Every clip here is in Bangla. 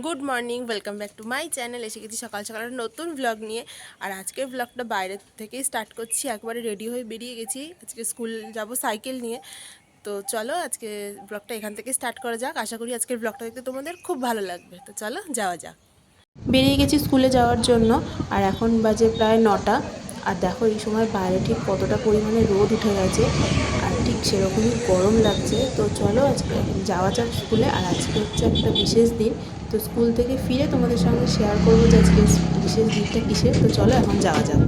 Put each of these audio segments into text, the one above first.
Good morning, welcome back to my channel. এসে গেছি সকাল সকাল নতুন ব্লগ নিয়ে। আর আজকের ব্লগটা বাইরে থেকেই স্টার্ট করছি। একবারে রেডি হয়ে বেরিয়ে গেছি, আজকে স্কুল যাব সাইকেল নিয়ে। তো চলো আজকে ব্লগটা এখান থেকে স্টার্ট করা যাক। আশা করি আজকের ব্লগটা দেখতে তোমাদের খুব ভালো লাগবে। তো চলো যাওয়া যাক। বেরিয়ে গেছি স্কুলে যাওয়ার জন্য। আর এখন বাজে প্রায় 9টা। আর দেখো এই সময় বাইরে ঠিক কতটা পরিমাণে রোদ উঠে গেছে, আর ঠিক সেরকমই গরম লাগছে। তো চলো আজকে এখন যাওয়া যাক স্কুলে। আর আজকে হচ্ছে একটা বিশেষ দিন, তো স্কুল থেকে ফিরে তোমাদের সঙ্গে শেয়ার করবো যে আজকে বিশেষ দিনটা কিসের। তো চলো এখন যাওয়া যাক।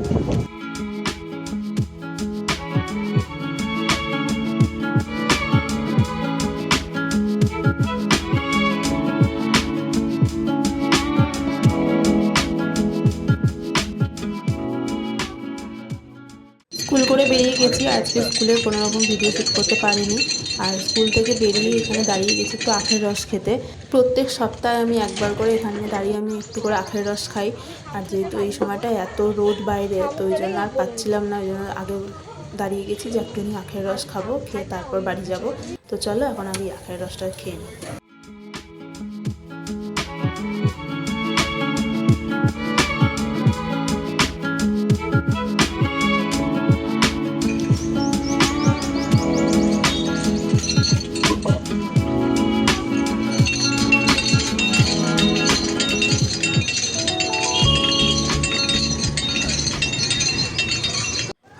স্কুল করে বেরিয়ে গেছি। আজকে স্কুলের কোনো রকম ভিডিও শ্যুট করতে পারিনি। আর স্কুল থেকে বেরিয়ে এখানে দাঁড়িয়ে গেছি একটু আখের রস খেতে। প্রত্যেক সপ্তাহে আমি একবার করে এখানে দাঁড়িয়ে আমি একটু করে আখের রস খাই। আর যেহেতু এই সময়টা এত রোদ বাইরে, তো ওই জন্য আর পাচ্ছিলাম না, ওই জন্য আগে দাঁড়িয়ে গেছি যে একটুখানি আখের রস খাবো, খেয়ে তারপর বাড়ি যাব। তো চলো এখন আমি আখের রসটা খেয়ে নিই।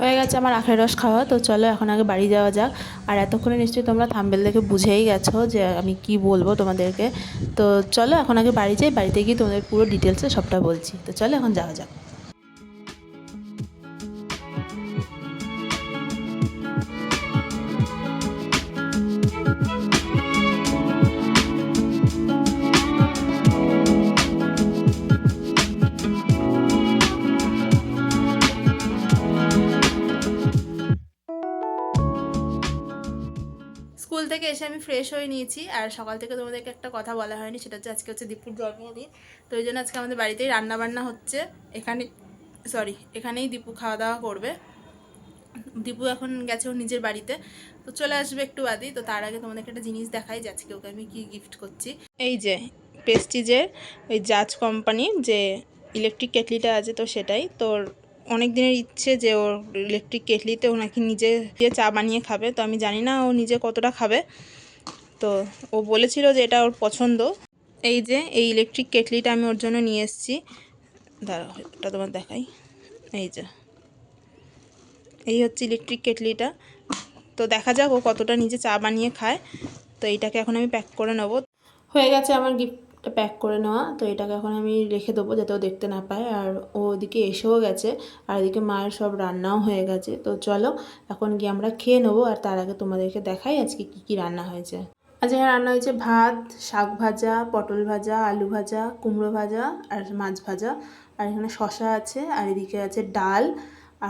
হয়ে গেছে আমার আখের রস খাওয়া। তো চলো এখন আগে বাড়ি যাওয়া যাক। আর এতক্ষণে নিশ্চয়ই তোমরা থাম্বনেল দেখে বুঝেই গেছো যে আমি কি বলবো তোমাদেরকে। তো চলো এখন আগে বাড়ি যাই, বাড়িতে গিয়ে তোমাদের পুরো ডিটেলসে সবটা বলছি। তো চলো এখন যাওয়া যাক। স্কুল থেকে এসে আমি ফ্রেশ হয়ে নিয়েছি। আর সকাল থেকে তোমাদেরকে একটা কথা বলা হয়নি, সেটা হচ্ছে আজকে হচ্ছে দীপুর জন্মদিন। তো ওই জন্য আজকে আমাদের বাড়িতেই রান্নাবান্না হচ্ছে। এখানেই দীপু খাওয়া দাওয়া করবে। দীপু এখন গেছে ওর নিজের বাড়িতে, তো চলে আসবে একটু বাদেই। তো তার আগে তোমাদেরকে একটা জিনিস দেখাই যে আজকে ওকে আমি কি গিফট করছি। এই যে প্রেস্টিজের ওই জাজ কোম্পানির যে ইলেকট্রিক কেটলিটা আছে, তো সেটাই তোর অনেক দিনের ইচ্ছে যে ওর ইলেকট্রিক কেটলিতে ও নাকি নিজে চা বানিয়ে খাবে। তো আমি জানি না ও নিজে কতটা খাবে, তো ও বলেছিল যে এটা ওর পছন্দ। এই যে এই ইলেকট্রিক কেটলিটা আমি ওর জন্য নিয়ে এসেছি। দাঁড়াও এটা তোমার দেখাই। এই যে এই হচ্ছে ইলেকট্রিক কেটলিটা। তো দেখা যাক ও কতটা নিজে চা বানিয়ে খায়। তো এইটাকে এখন আমি প্যাক করে নেব। হয়ে গেছে আমার গিফটটা প্যাক করে নেওয়া। তো এটাকে এখন আমি রেখে দেবো যাতে ও দেখতে না পায়। আর ও ওদিকে এসেও গেছে, আর এদিকে মায়ের সব রান্নাও হয়ে গেছে। তো চলো এখন গিয়ে আমরা খেয়ে নেবো। আর তার আগে তোমাদেরকে দেখাই আজকে কি কি রান্না হয়েছে। আজকে রান্না হয়েছে ভাত, শাক ভাজা, পটল ভাজা, আলু ভাজা, কুমড়ো ভাজা আর মাছ ভাজা। আর এখানে শসা আছে, আর এদিকে আছে ডাল,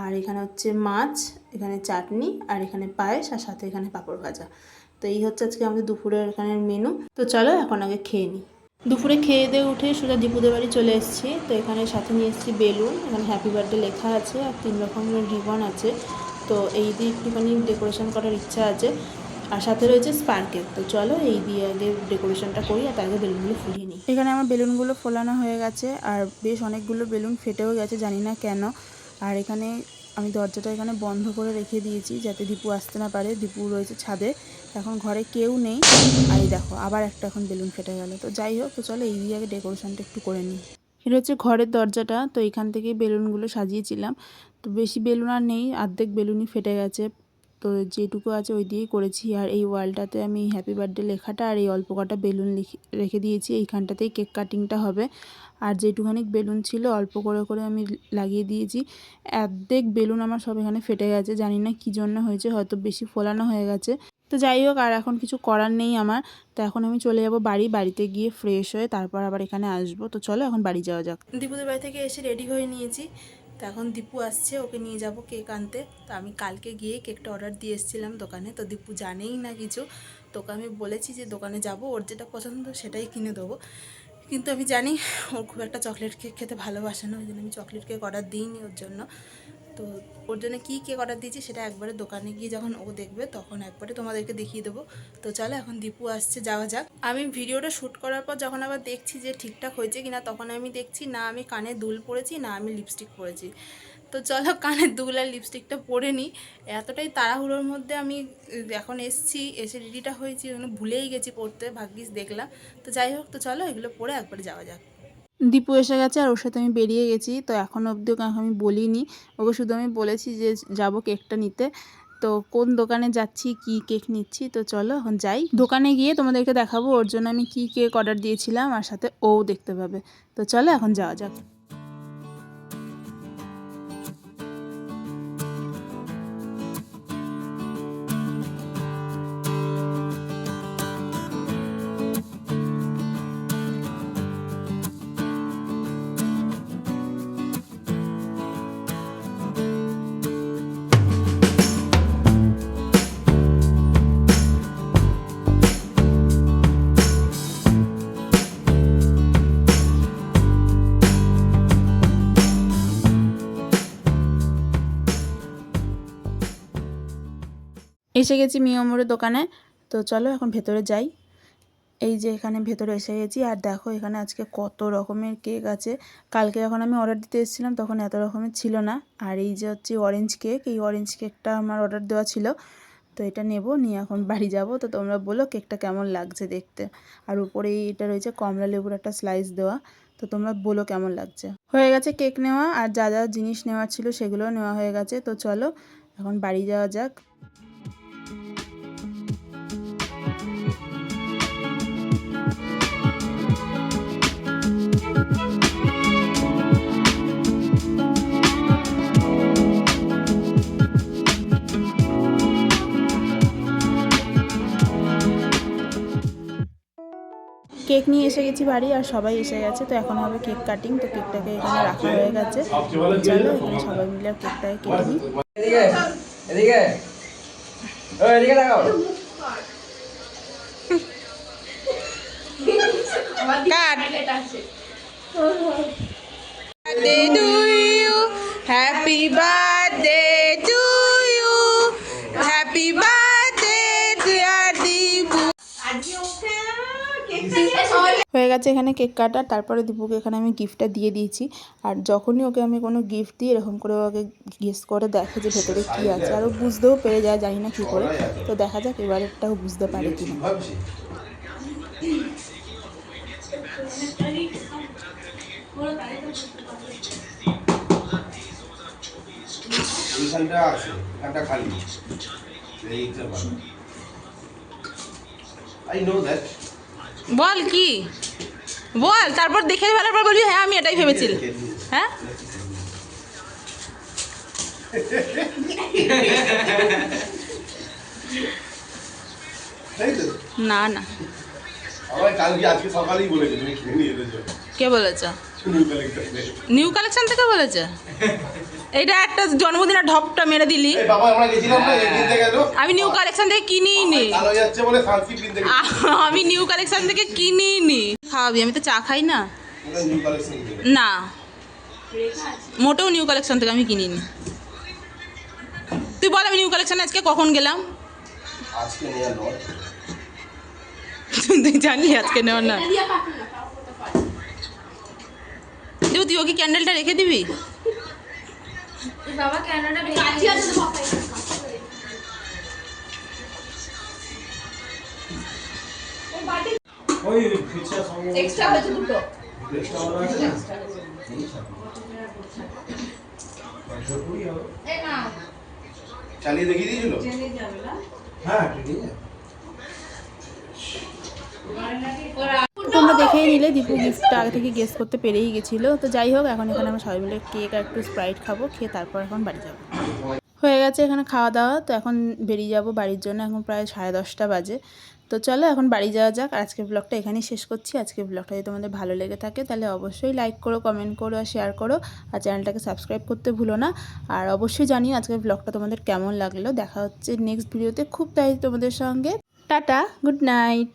আর এখানে হচ্ছে মাছ, এখানে চাটনি, আর এখানে পায়েস, আর সাথে এখানে পাঁপড় ভাজা। তো এই হচ্ছে আজকে আমাদের দুপুরের এখানে মেনু। তো চলো এখন আগে খেয়ে নিই। দুপুরে খেয়ে দিয়ে উঠে সোজা দীপুদের বাড়ি চলে এসেছি। তো এখানে সাথে নিয়ে এসেছি বেলুন, এখানে হ্যাপি বার্থডে লেখা আছে, আর 3 রকমের রিবন আছে। তো এই দিয়ে একটুখানি ডেকোরেশন করার ইচ্ছা আছে। আর সাথে রয়েছে স্পার্কেল। তো চলো এই দিয়ে আগে ডেকোরেশনটা করি, আর তার আগে বেলুনগুলো ফুলিয়ে নিই। এখানে আমার বেলুনগুলো ফোলানো হয়ে গেছে, আর বেশ অনেকগুলো বেলুন ফেটেও গেছে, জানি না কেন। আর এখানে আমি দরজাটা এখানে বন্ধ করে রেখে দিয়েছি যাতে দীপু আসতে না পারে। দীপু রয়েছে ছাদে, এখন ঘরে কেউ নেই। আর এই দেখো আবার একটা এখন বেলুন ফেটে গেল। তো যাই হোক, তো চলো এই দিয়ে আগে ডেকোরেশনটা একটু করে নিই। এটা হচ্ছে ঘরের দরজাটা। তো এখান থেকেই বেলুনগুলো সাজিয়েছিলাম। তো বেশি বেলুন আর নেই, অর্ধেক বেলুনই ফেটে গেছে। তো যেটুকু আছে ওই দিয়েই করেছি। আর এই ওয়ালটাতে আমি হ্যাপি বার্থডে লেখাটা আর এই অল্প কটা বেলুন রেখে দিয়েছি। এইখানটাতেই কেক কাটিংটা হবে। আর যেটুখানি বেলুন ছিল অল্প করে করে আমি লাগিয়ে দিয়েছি। অর্ধেক বেলুন আমার সব এখানে ফেটে গেছে, জানি না কী জন্য হয়েছে, হয়তো বেশি ফোলানো হয়ে গেছে। তো যাই হোক, আর এখন কিছু করার নেই আমার। তো এখন আমি চলে যাব বাড়িতে গিয়ে ফ্রেশ হয়ে তারপর আবার এখানে আসবো। তো চলো এখন বাড়ি যাওয়া যাক। দীপুদের বাড়ি থেকে এসে রেডি হয়ে নিয়েছি। তো এখন দীপু আসছে, ওকে নিয়ে যাব কেক আনতে। তো আমি কালকে গিয়ে কেকটা অর্ডার দিয়ে এসেছিলাম দোকানে। তো দীপু জানেই না কিছু। তোকে আমি বলেছি যে দোকানে যাব, ওর যেটা পছন্দ সেটাই কিনে দেবো। কিন্তু আমি জানি ওর খুব একটা চকলেট কেক খেতে ভালোবাসে না, ওই জন্য আমি চকলেট কেক অর্ডার দিইনি ওর জন্য। তো ওর জন্য কী কেক অর্ডার দিয়েছি সেটা একবারে দোকানে গিয়ে যখন ও দেখবে তখন একবারে তোমাদেরকে দেখিয়ে দেবো। তো চলো এখন দীপু আসছে, যাওয়া যাক। আমি ভিডিওটা শ্যুট করার পর যখন আবার দেখছি যে ঠিকঠাক হয়েছে কিনা, তখন আমি দেখছি না আমি কানে দুল পরেছি না আমি লিপস্টিক পরেছি। তো চলো কানের দুল আর লিপস্টিকটা পরে নিই। এতটাই তাড়াহুড়োর মধ্যে আমি এখন এসে রেডিটা হয়েছি, ওগুলো ভুলেই গেছি পড়তে, ভাগ্যিস দেখলাম। তো যাই হোক, তো চলো এগুলো পরে একবার যাওয়া যাক। দীপু এসে গেছে আর ওর সাথে আমি বেরিয়ে গেছি। তো এখনও অবধি ওকে আমি বলিনি, ওকে শুধু আমি বলেছি যে যাব কেকটা নিতে। তো কোন দোকানে যাচ্ছি, কি কেক নিচ্ছি, তো চলো এখন যাই। দোকানে গিয়ে তোমাদেরকে দেখাবো ওর জন্য আমি কি কেক অর্ডার দিয়েছিলাম, আর সাথে ও দেখতে পাবে। তো চলো এখন যাওয়া যাক। এসে গেছি মিয়ামোড়ের দোকানে। তো চলো এখন ভেতরে যাই। এই যে এখানে ভেতরে এসে গেছি, আর দেখো এখানে আজকে কত রকমের কেক আছে। কালকে যখন আমি অর্ডার দিতে এসেছিলাম তখন এত রকমের ছিল না। আর এই যে হচ্ছে অরেঞ্জ কেক, এই অরেঞ্জ কেকটা আমার অর্ডার দেওয়া ছিল। তো এটা নেব, নিয়ে এখন বাড়ি যাব। তো তোমরা বলো কেকটা কেমন লাগছে দেখতে। আর উপরে এটা রয়েছে কমলা লেবুর একটা স্লাইস দেওয়া। তো তোমরা বলো কেমন লাগছে। হয়ে গেছে কেক নেওয়া, আর যা যা জিনিস নেওয়ার ছিল সেগুলোও নেওয়া হয়ে গেছে। তো চলো এখন বাড়ি যাওয়া যাক। কেক নিয়ে এসে গেছি বাড়ি, আর সবাই এসে গেছে। তো এখন হবে কেক কাটিং। তো কেকটাকে এখানে রাখা হয়ে গেছে। চলো এখানে সবাই মিলে কেকটাকে কেটে নিই। Happy birthday to you, happy birthday dear Dipu. হয়ে গেছে এখানে কেক কাটা। তারপরে দীপুকে এখানে আমি গিফটটা দিয়ে দিয়েছি। আর যখনই ওকে আমি কোনো গিফট দিই এরকম করে ওকে গেস করে দেখে যে ভেতরে কী আছে, আর ও বুঝতেও পেরে যায়, জানি না কী করে। তো দেখা যাক এবারেরটাও বুঝতে পারে কি না। বল কি বল, তারপর দেখে ফেলার পর বলবি হ্যাঁ আমি এটাই ভেবেছিলাম। হ্যাঁ না না, কে বলেছে? নিউ কালেকশন থেকে বলেছে। এটা একটা জন্মদিনের ঢপটা মেরে দিলি। আমি নিউ কালেকশন থেকে কিনিই নি, আমি নিউ কালেকশন থেকে কিনিই নি। খাওয়াবি? আমি তো চা খাই না। না মোটেও নিউ কালেকশন থেকে আমি কিনিনি। তুই বল আমি নিউ কালেকশন আজকে কখন গেলাম? তুই জানি আজকে নেওয়ার না। দেবো তুই ওকে ক্যান্ডেলটা রেখে দিবি। বাবা চালিয়ে দেখিয়ে দিয়েছিল। হ্যাঁ তোমরা দেখেই নিলে দীপু গিফটটা আগে থেকে গেস করতে পেরেই গেছিলো। তো যাই হোক, এখন এখানে আমরা সবাই মিলে কেক আর একটু স্প্রাইট খাবো, খেয়ে তারপর এখন বাড়ি যাবো। হয়ে গেছে এখানে খাওয়া দাওয়া। তো এখন বেরিয়ে যাব বাড়ির জন্য। এখন প্রায় 10:30 বাজে। তো চলো এখন বাড়ি যাওয়া যাক। আর আজকের ব্লগটা এখানেই শেষ করছি। আজকের ব্লগটা যদি তোমাদের ভালো লেগে থাকে তাহলে অবশ্যই লাইক করো, কমেন্ট করো আর শেয়ার করো। আর চ্যানেলটাকে সাবস্ক্রাইব করতে ভুলো না। আর অবশ্যই জানিও আজকের ব্লগটা তোমাদের কেমন লাগলো। দেখা হচ্ছে নেক্সট ভিডিওতে খুব তাড়াতাড়ি তোমাদের সঙ্গে। Tata, good night.